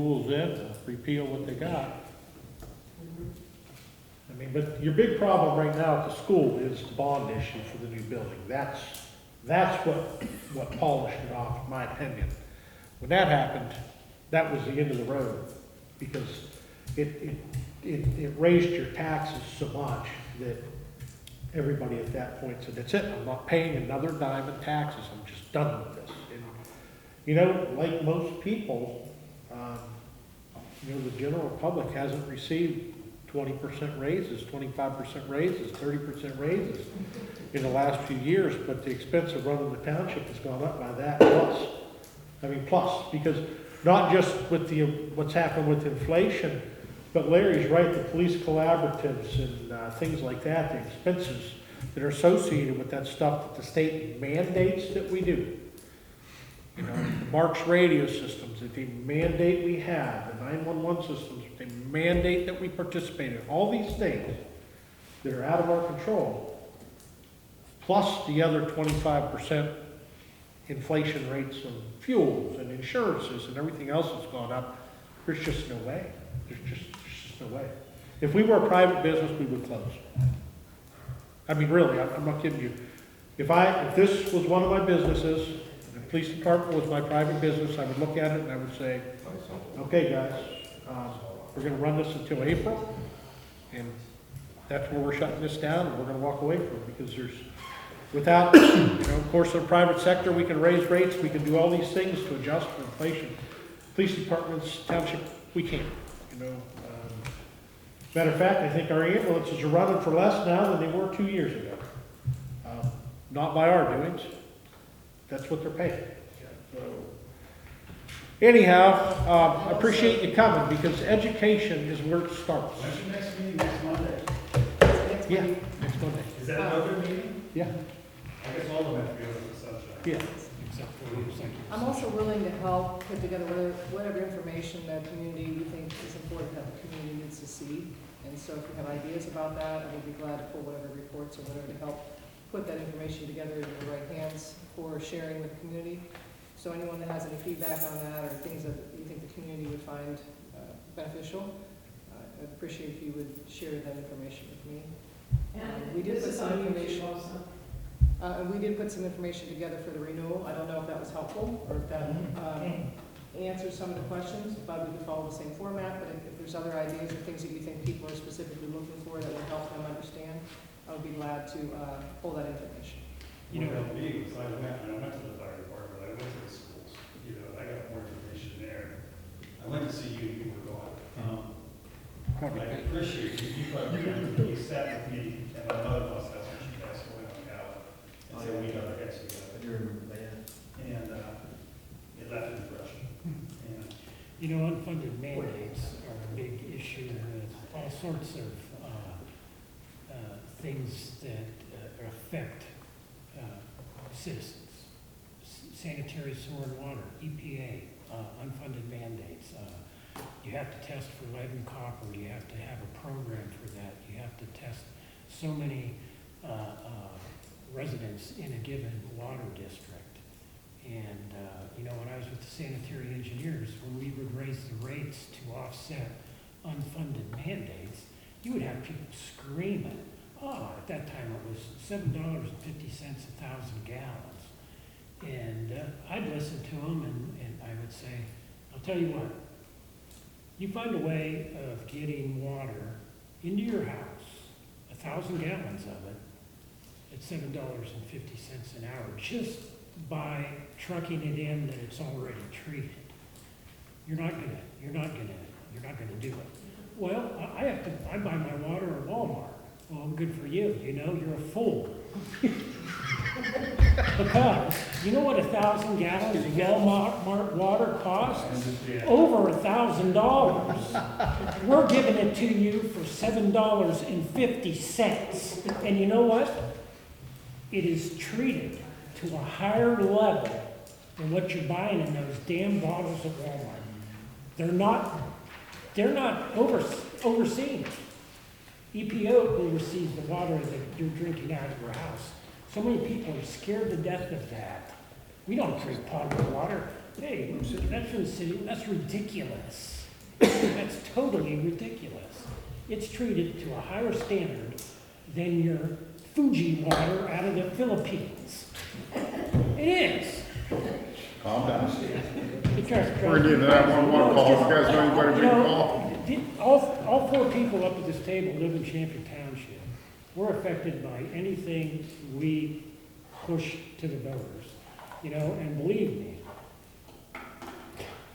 rules in, repeal what they got. I mean, but your big problem right now at the school is the bond issue for the new building. That's what polished it off, in my opinion. When that happened, that was the end of the road, because it raised your taxes so much that everybody at that point said, that's it, I'm not paying another dime in taxes, I'm just done with this. And, you know, like most people, you know, the general public hasn't received 20% raises, 25% raises, 30% raises in the last few years, but the expense of running the township has gone up by that plus. I mean, plus, because not just with what's happened with inflation, but Larry's right, the police collaboratives and things like that, the expenses that are associated with that stuff that the state mandates that we do. You know, the Marks radio systems that they mandate we have, the 911 systems, they mandate that we participate in, all these things that are out of our control, plus the other 25% inflation rates of fuels and insurances and everything else that's gone up, there's just no way. There's just no way. If we were a private business, we would close. I mean, really, I'm not kidding you. If this was one of my businesses, the police department was my private business, I would look at it and I would say, okay, guys, we're going to run this until April, and that's where we're shutting this down, and we're going to walk away from it, because there's, without, you know, of course, in the private sector, we can raise rates, we can do all these things to adjust for inflation. Police departments, township, we can't, you know. Matter of fact, I think our ambulances are running for less now than they were 2 years ago. Not by our doings. That's what they're paying. So, anyhow, I appreciate you coming, because education is where it starts. When's your next meeting? Next Monday? Yeah, next Monday. Is that another meeting? Yeah. I guess all of them have to be over the sunshine. Yeah. Except for the executive I'm also willing to help put together whatever information that community we think is important that the community needs to see. And so if you have ideas about that, I would be glad to pull whatever reports or whatever to help put that information together in the right hands for sharing with the community. So anyone that has any feedback on that, or things that you think the community would find beneficial, I'd appreciate if you would share that information with me. We did put some information. We did put some information together for the renewal. I don't know if that was helpful or if that answers some of the questions, but we could follow the same format. But if there's other ideas or things that you think people are specifically looking for that will help them understand, I would be glad to pull that information. You know, what me was I went to the fire department, I went to the schools, you know, I got more information there. I went to see you were gone. I appreciate you sat with me, and my mother must have what she passed away on Gallup. And said, we got our heads together. I do remember that. And it left an impression. And You know, unfunded mandates are a big issue with all sorts of things that affect citizens. Sanitary sewer and water, EPA, unfunded mandates. You have to test for lead and copper. You have to have a program for that. You have to test so many residents in a given water district. And, you know, when I was with the sanitary engineers, when we would raise the rates to offset unfunded mandates, you would have people screaming. Oh, at that time it was $7.50 a 1,000 gallons. And I'd listen to them and I would say, I'll tell you what, you find a way of getting water into your house, 1,000 gallons of it, at $7.50 an hour, just by trucking it in that it's already treated. You're not gonna do it. Well, I buy my water at Walmart. Well, good for you, you know, you're a fool. Because, you know what 1,000 gallons of Walmart water costs? Over $1,000. We're giving it to you for $7.50. And you know what? It is treated to a higher level than what you're buying in those damn bottles at Walmart. They're not overseen. EPO oversees the water that you're drinking out of your house. So many people are scared to death of that. We don't drink potable water. hey, that's from the city, that's ridiculous. That's totally ridiculous. It's treated to a higher standard than your Fuji water out of the Philippines. It is. Calm down. Because- We're getting that 111 call. You guys know anybody we can call? All four people up at this table live in Champion Township. We're affected by anything we push to the voters, you know, and believe me,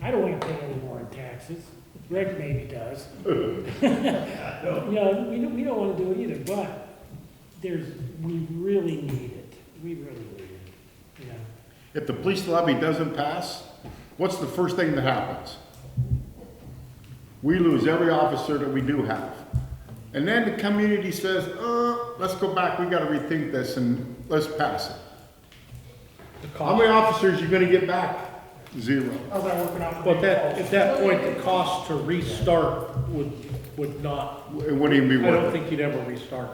I don't want to pay any more in taxes. Greg maybe does. You know, we don't want to do it either, but we really need it. We really need it, you know. If the police levy doesn't pass, what's the first thing that happens? We lose every officer that we do have. And then the community says, let's go back, we gotta rethink this and let's pass it. How many officers you gonna get back? 0. How's that working out? But at that point, the cost to restart would not, It wouldn't even be I don't worth it. think you'd ever restart.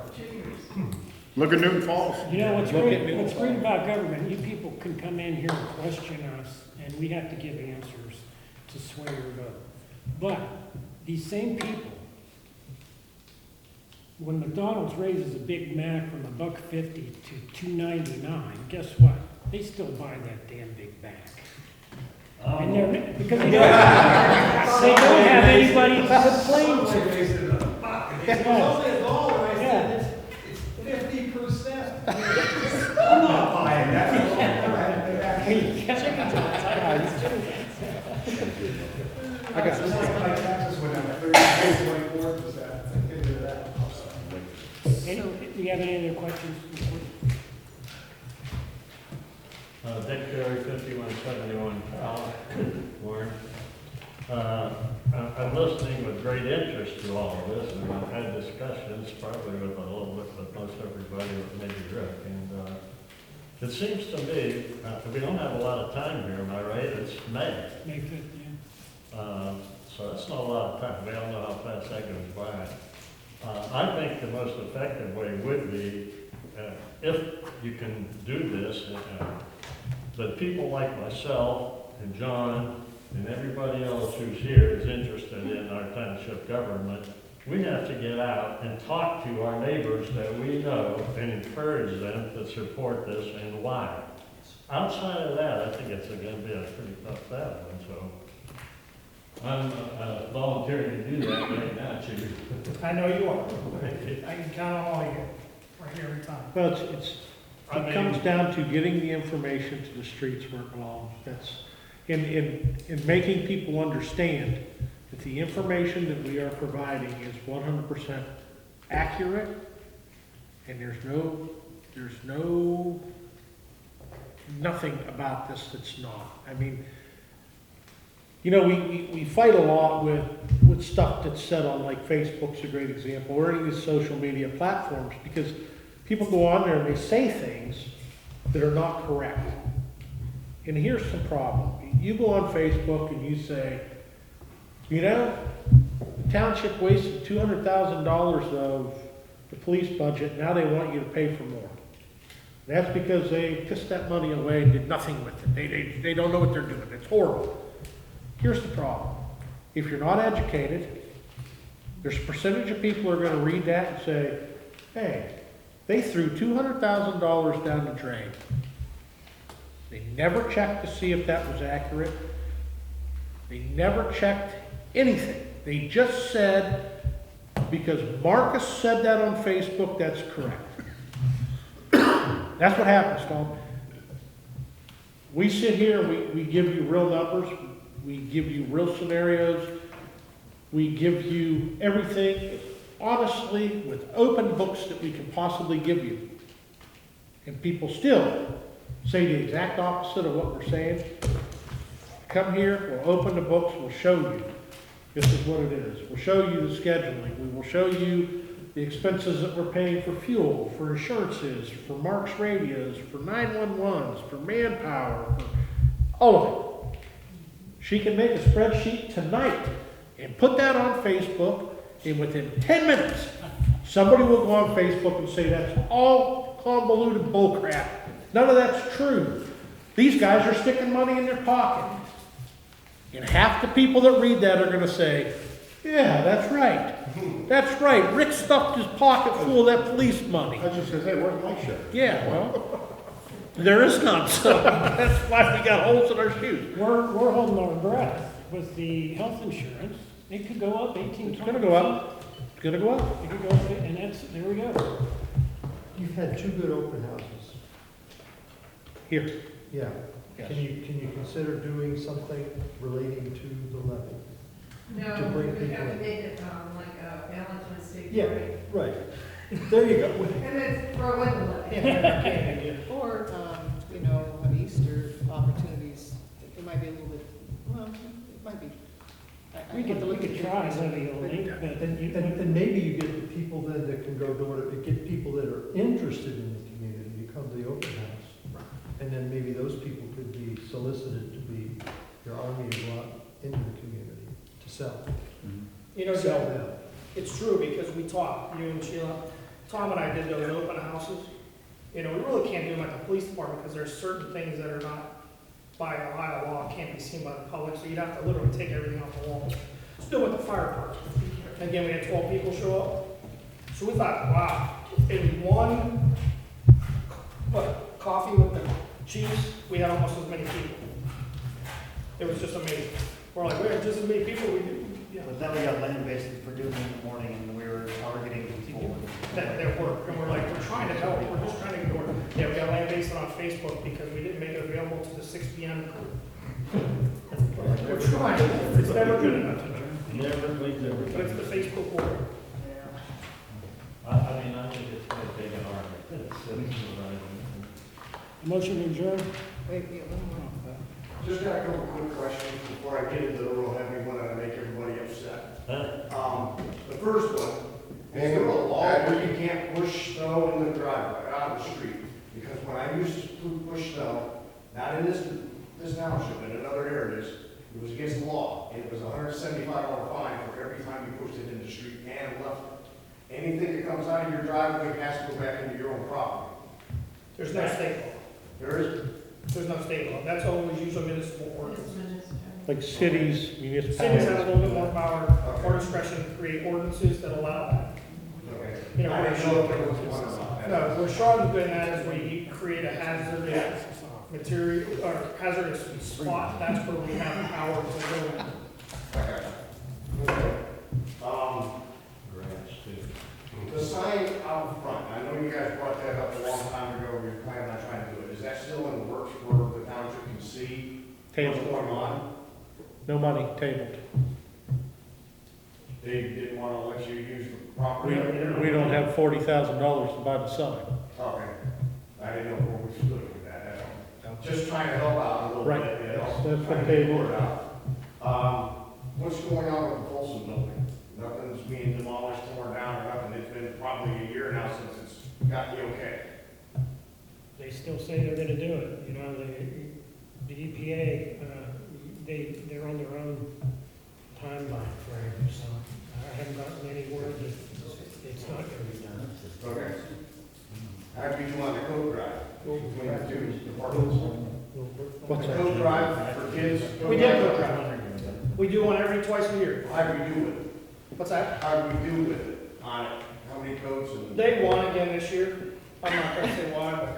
Look at Newton Falls. You know, what's Look at great, me. what's great about government, you people can come in here and question us, and we have to give answers to sway your vote. But these same people, when McDonald's raises a Big Mac from $1.50 to $2.99, guess what? They still buy that damn Big Mac. And they're, because they don't have anybody to complain to. It's only $1, I said, it's 50%. I'm not buying that. I got it. My taxes went up 30%, that. I can do that. Do you have any other questions? Dick Ferry, 5171 Powell, Warren. I'm listening with great interest to all of this, and I've had discussions probably with a little bit with most everybody, with maybe Rick. And it seems to me, we don't have a lot of time here, am I right? It's May. May 5th, yeah. So that's not a lot of time. We all know how fast that goes by. I think the most effective way would be, if you can do this, that people like myself and John and everybody else who's here is interested in our township government, we have to get out and talk to our neighbors that we know and encourage them to support this and why. Outside of that, I think it's going to be a pretty tough battle, and so I'm volunteering to do that right now, Chief. I know you are. I can count on all you, right here every time. Well, it comes down to getting the information to the streets where it belongs. That's, in making people understand that the information that we are providing is 100% accurate, and there's nothing about this that's not. I mean, you know, we fight a lot with stuff that's said on, like, Facebook's a great example, or any of these social media platforms, because people go on there and they say things that are not correct. And here's the problem. You go on Facebook and you say, you know, the township wasted $200,000 of the police budget, now they want you to pay for more. That's because they pissed that money away and did nothing with it. They don't know what they're doing. It's horrible. Here's the problem. If you're not educated, there's a percentage of people who are going to read that and say, hey, they threw $200,000 down the drain. They never checked to see if that was accurate. They never checked anything. They just said, because Marcus said that on Facebook, that's correct. That's what happens, Tom. We sit here, we give you real numbers, we give you real scenarios, we give you everything, honestly, with open books that we can possibly give you. And people still say the exact opposite of what we're saying. Come here, we'll open the books, we'll show you. This is what it is. We'll show you the scheduling. We will show you the expenses that we're paying for fuel, for insurances, for Mark's radios, for 911s, for manpower, for all of it. She can make a spreadsheet tonight and put that on Facebook, and within 10 minutes, somebody will go on Facebook and say that's all convoluted bullcrap. None of that's true. These guys are sticking money in their pocket. And half the people that read that are gonna say, yeah, that's right. That's right, Rick stuffed his pocket full of that police money. I was just gonna say, where's my shirt? Yeah, well, there is none, so that's why we got holes in our shoes. We're holding our breath with the health insurance. It could go up 18, 20%. It's gonna go up. It's gonna go up. It could go up, and that's, there we go. You've had two good open houses. Here, Yeah. yes. Can you consider doing something relating to the levy? No, To bring we people have to in. make it, like a Valentine's Day Yeah. party. Right. There you go. And then throw in the levy. Or, you know, on Easter opportunities, it might be a little bit, well, it might be. We could try levy But- only, but you, And maybe you get the people then that can go door to, get people that are interested in the community to come to the open house. And then maybe those people could be solicited to be your army to go out into the community to sell. You know, Sell Joe, them. it's true, because we talked, you and Sheila, Tom and I did those open houses. You know, we really can't do them at the police department, because there's certain things that are not by Ohio law, can't be seen by the public, so you'd have to literally take everything off the walls. Let's do it with the fire department. Again, we had 12 people show up. So we thought, wow, in one, coffee with the chiefs, we had almost as many people. It was just amazing. We're like, we have just as many people, we do, yeah. But then we got land based for doing it in the morning, and we were targeting people. That work, and we're like, we're trying to help, we're just trying to get order. Yeah, we got land based on Facebook because we didn't make it available to the 6 PM crew. We're trying, it's never good enough, Never, please, never. but it's the Facebook world. I mean, I think it's gonna take an army. motion to adjourn? Wait, one more. Just got a couple quick questions before I get into the real heavy one and I make everybody upset. The first one, is there a law where you can't push snow in the driveway, out of the street? Because when I used to push snow, not in this township, but in other areas, it was against the law. It was a $175 fine for every time you pushed it in the street and left it. Anything that comes out of your driveway has to go back into your own property. There's no state law, There's no state law, that's always usually municipal ordinance. Like cities, Cities municipalities. have a little bit more power or discretion to create ordinances that allow that. okay. You know, I we're didn't know if there was one about that. No, we're Charlotte doing that is where you create a hazardous material, or hazardous spot, that's where we have power to go. Okay. Okay. Grants too. The sign out front, I know you guys brought that up a long time ago, you're planning on trying to do it. Is that still in the works where the township can see what's Tabled. going on? No money, tabled. They didn't want to let you use the We, property? we don't have $40,000 to buy the sign. Okay. I didn't know where we stood with that at all. Just trying to help out a little Right. bit, you know? That's the Trying to get table. the word out. What's going on with the Folsom building? Nothing's being demolished, torn down, or nothing. It's been probably a year now since it's got the okay. They still say they're gonna do it, you know, the EPA, they're on their own timeline frame, so I haven't gotten any word that it's not gonna be done. Okay. How do you do on the coat drive between the two departments? What's The that? coat drive for kids? We did coat drive. We do one every twice a year. How do we do with it? What's that? How do we do with it on it? How many coats and? They won again this year. I'm not gonna say why,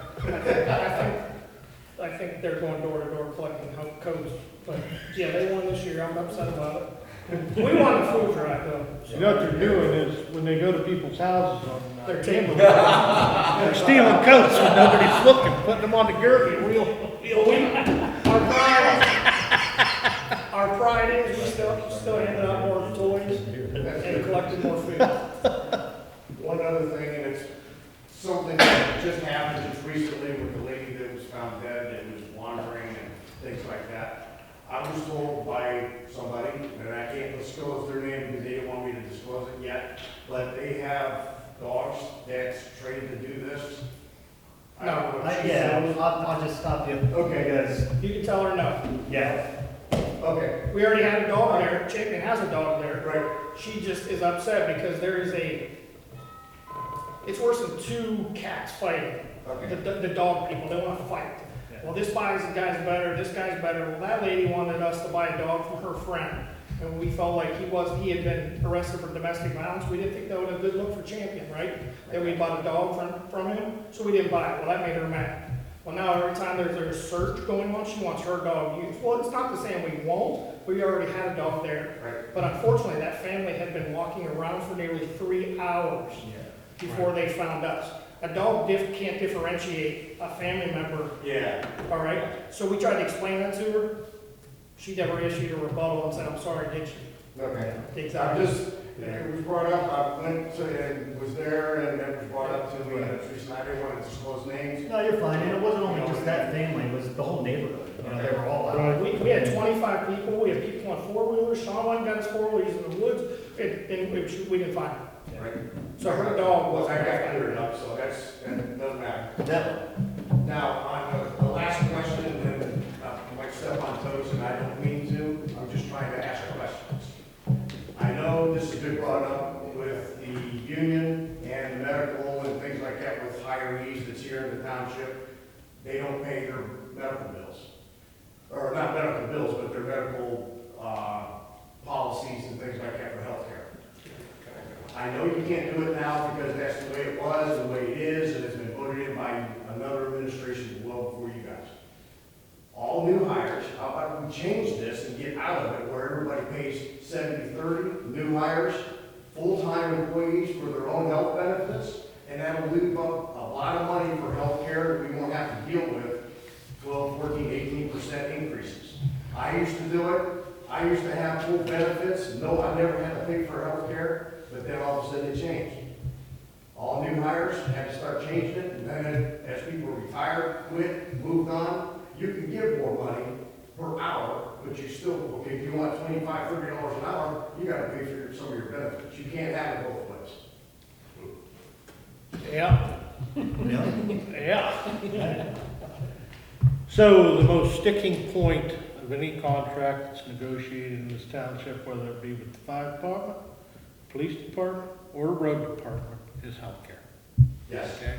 but I think they're going door to door collecting codes. But yeah, they won this year. I'm upset about it. We won the food drive though. You know what they're doing is, when they go to people's houses on, They're taking. they're stealing coats when nobody's looking, putting them on the gurney, real. Our pride is we still handing out more toys and collecting more food. One other thing, and it's something that just happened just recently with the lady that was found dead, that was wandering and things like that. I was told by somebody, and I can't disclose their name because they didn't want me to disclose it yet, but they have dogs that's trained to do this. I don't know what she said. I'll just stop you. Okay. Because, You can tell her no. yeah, Okay, We already had a dog there. Champion has a dog there. right. She just is upset because there is it's worse than two cats fighting. Okay. The dog people, they want to fight. well, this guy's better, this guy's better. Well, that lady wanted us to buy a dog from her friend, and we felt like he had been arrested for domestic violence. We didn't think that was a good look for Champion, right? That we bought a dog from him, so we didn't buy it. Well, that made her mad. Well, now every time there's a search going on, she wants her dog used. Well, it's not to say we won't, we already had a dog there. Right. But unfortunately, that family had been walking around for nearly 3 hours before they found us. A dog can't differentiate a family member, Yeah. all right? So we tried to explain that to her. She never issued a rebuttal and said, I'm sorry, did she? Okay. Exactly. It was brought up, I went to, and was there, and it was brought up to me, and it's reason I didn't want to disclose names. No, you're fine, and it wasn't only just that family, it was the whole neighborhood, you know, they were all out. We had 25 people, we had people on four-wheelers, Sean went and got his four-wheelers in the woods, and we didn't find him. Right. So her dog was. I got cleared up, so that doesn't matter. Definitely. Now, on the last question, and I might step on toes, and I don't mean to, I'm just trying to ask questions. I know this has been brought up with the union and the medical and things like that with hirees that's here in the township. They don't pay their medical bills. Or not medical bills, but their medical, policies and things like that for healthcare. I know you can't do it now because that's the way it was, the way it is, and it's been voted in by another administration well before you guys. All new hires, how about we change this and get out of it where everybody pays 70-30, new hires, full-time employees for their own health benefits, and that'll leave up a lot of money for healthcare that we won't have to deal with 12, 14, 18% increases. I used to do it. I used to have full benefits. No, I never had to pay for healthcare, but then all of a sudden it changed. All new hires had to start changing it, and then as people retired, quit, moved on, you can give more money per hour, but you still, okay, if you want $25, $30 an hour, you gotta pay for some of your benefits. You can't have it both ways. Yeah, Really? yeah. So the most sticking point of any contract that's negotiated in this township, whether it be with the fire department, police department, or the road department, is healthcare. Yes. Okay?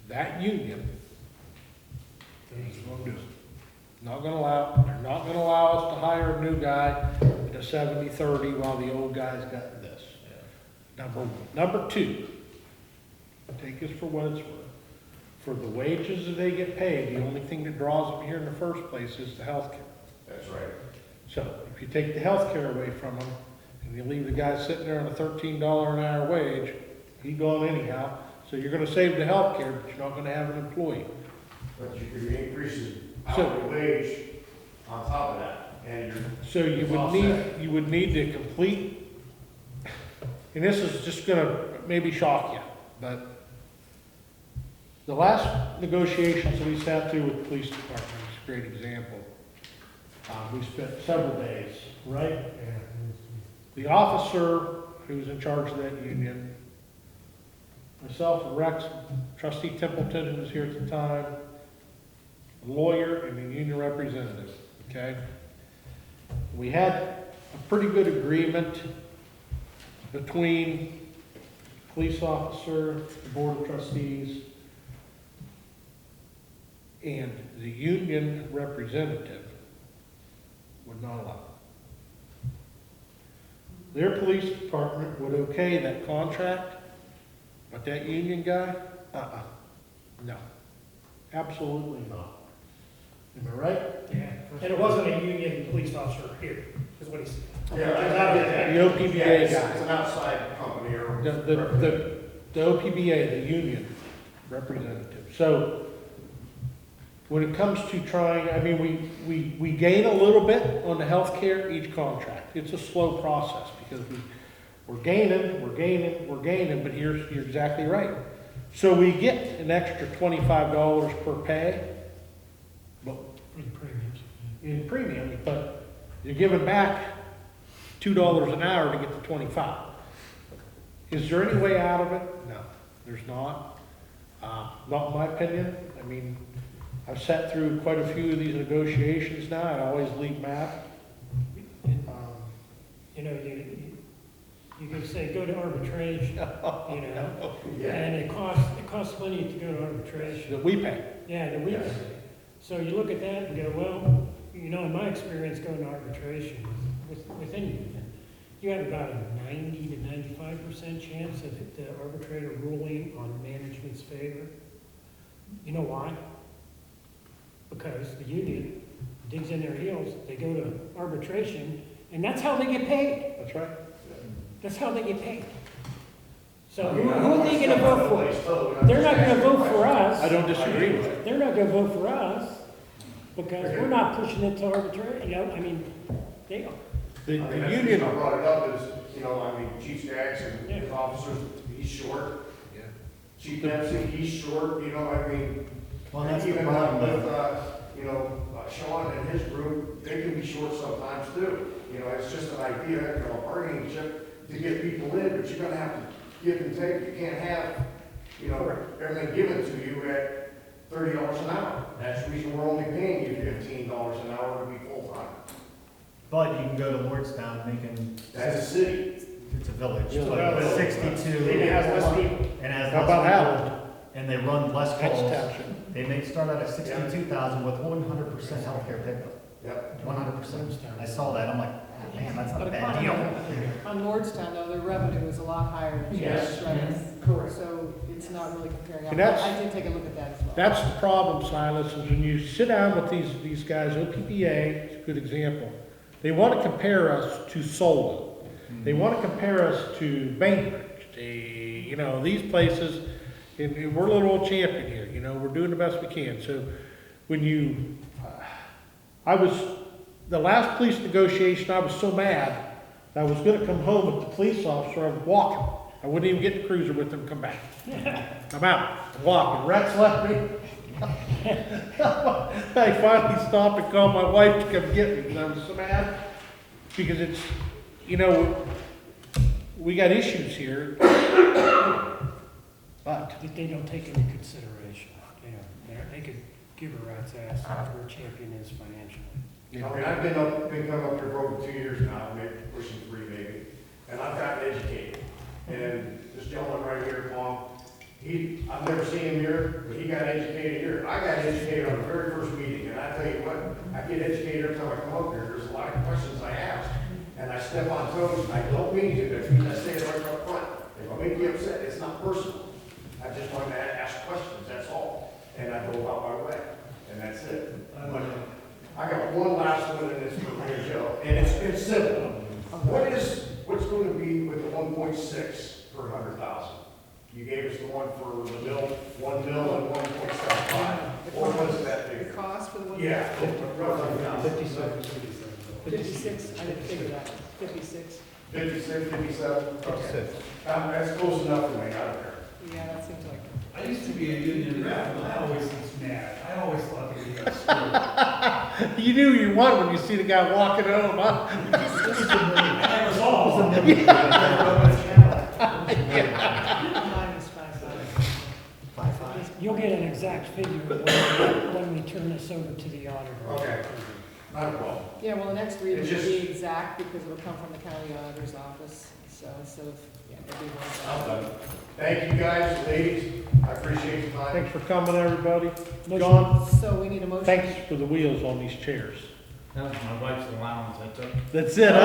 That union is gonna do it. They're not gonna allow us to hire a new guy at a 70-30 while the old guy's got this. Number one. Number two, take this for what it's worth. For the wages that they get paid, the only thing that draws them here in the first place is the health care. That's right. So if you take the health care away from them, and you leave the guy sitting there on a $13 an hour wage, he's gone anyhow. So you're gonna save the health care, but you're not gonna have an employee. But you could increase the So- hourly wage on top of that, and you're. So you would need to complete, and this is just gonna maybe shock you, but the last negotiations that we sat through with the police department is a great example. We spent several days, right? The officer who's in charge of that union, myself, Rex, Trustee Templeton, who was here at the time, the lawyer, and the union representative, okay? We had a pretty good agreement between the police officer, the board of trustees, and the union representative would not allow it. Their police department would okay that contract, but that union guy, no, absolutely not. Am I right? Yeah, and it wasn't a union police officer here, is what he said. Yeah, The OPBA yeah, it's guy, an outside company or. the OPBA, the union representative. So when it comes to trying, I mean, we gain a little bit on the healthcare each contract. It's a slow process because we're gaining, but you're exactly right. So we get an extra $25 per pay, but For the premiums. in premiums, but you're giving back $2 an hour to get the 25. Is there any way out of it? No, there's not. Not in my opinion. I mean, I've sat through quite a few of these negotiations now. I always leave math. You know, You can say, go to arbitration, you know? And it costs money to go to arbitration. That we pay. Yeah, the we pay. So you look at that and go, well, you know, in my experience going to arbitration with any union, you have about a 90 to 95% chance of the arbitrator ruling on management's favor. You know why? Because the union digs in their heels, they go to arbitration, and that's how they get paid. That's right. That's how they get paid. So who are they gonna vote for? They're not gonna vote for us. I don't disagree with it. They're not gonna vote for us, because we're not pushing it to arbitration, you know, I mean, they are. The I mean, that's the union, reason I brought it up is, you know, I mean, Chief Staggs and Yeah. his officers, he's short. Yeah. Chief Dempsey, he's short, you know, I mean, Well, and that's the even problem with, with, you know, Sean and his group, they can be short sometimes too. You know, it's just an idea, you know, a bargaining chip to get people in, but you're gonna have to give and take. You can't have, you know, everything given to you at $30 an hour. That's the reason we're only paying you $15 an hour to be full-time. but you can go to Lordstown making, That's a city. it's a village, Yeah. but 62. Maybe it has less people. And has How less about people, Howard? and they run less That's calls. township. They make, start out at 62,000 with 100% healthcare pickup, Yep. 100%. I saw that, I'm like, "Ah, man, that's not a But bad deal." on Lordstown, though, their revenue is a lot higher than Yes. Sheriff's revenue. Correct. So it's not really comparing. And that's- I did take a look at that as well. That's the problem, Silas, is when you sit down with these guys, OPPA is a good example. They want to compare us to Solon. They want to compare us to Bainbridge, you know, these places, and we're a little old champion here, you know, we're doing the best we can. So when you, the last police negotiation, I was so mad, I was gonna come home with the police officer, I was walking. I wouldn't even get in the cruiser with them, come back. I'm out, I'm walking. Rex left me. I finally stopped and called my wife to come get me, because I was so mad. Because it's, you know, we got issues here. But, That they don't take into consideration, you know, they could give a rat's ass what our champion is financially. you I know, mean, I've been coming up here for over 2 years now, maybe pushing 3 maybe, and I've gotten educated. And this gentleman right here, Tom, I've never seen him here, but he got educated here. I got educated on the very first meeting, and I tell you what, I get educated every time I come up here. There's a lot of questions I ask, and I step on toes, and I don't mean to, but I say it right up front. If I make you upset, it's not personal. I just want to ask questions, that's all. And I go about my way, and that's it. But I got one last one in this for here, Joe, and it's simple. What's going to be with the 1.6 per 100,000? You gave us the one for the mill, 1 mil and 1.75. What was that The figure? cost for the one. Yeah, roughly 56, I didn't figure that, 56. 56, 57? Okay. That's close enough for me, I don't care. Yeah, that seems like. I used to be a union rep, and I always was mad. I always thought that we got screwed. you knew you won when you see the guy walking home, huh? And it was all. Mine is 5.5. You'll get an exact figure when we turn this over to the auditor. Okay. Not a problem. Yeah, well, the next reading It's will just- be exact because it'll come from the county auditor's office, so instead of, yeah, it'll be I'm one. done. Thank you guys, ladies. I appreciate your time. Thanks for coming, everybody. Motion. John, So we need a motion. thanks for the wheels on these chairs. That was my wife's allowance, I took. That's it, huh?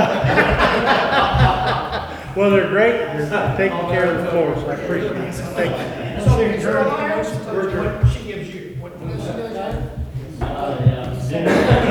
Well, they're great, they're taking care of the floors, I appreciate it. Thank you. So, Mr. Myers? what she gives you, what, Motion to adjourn? Yeah.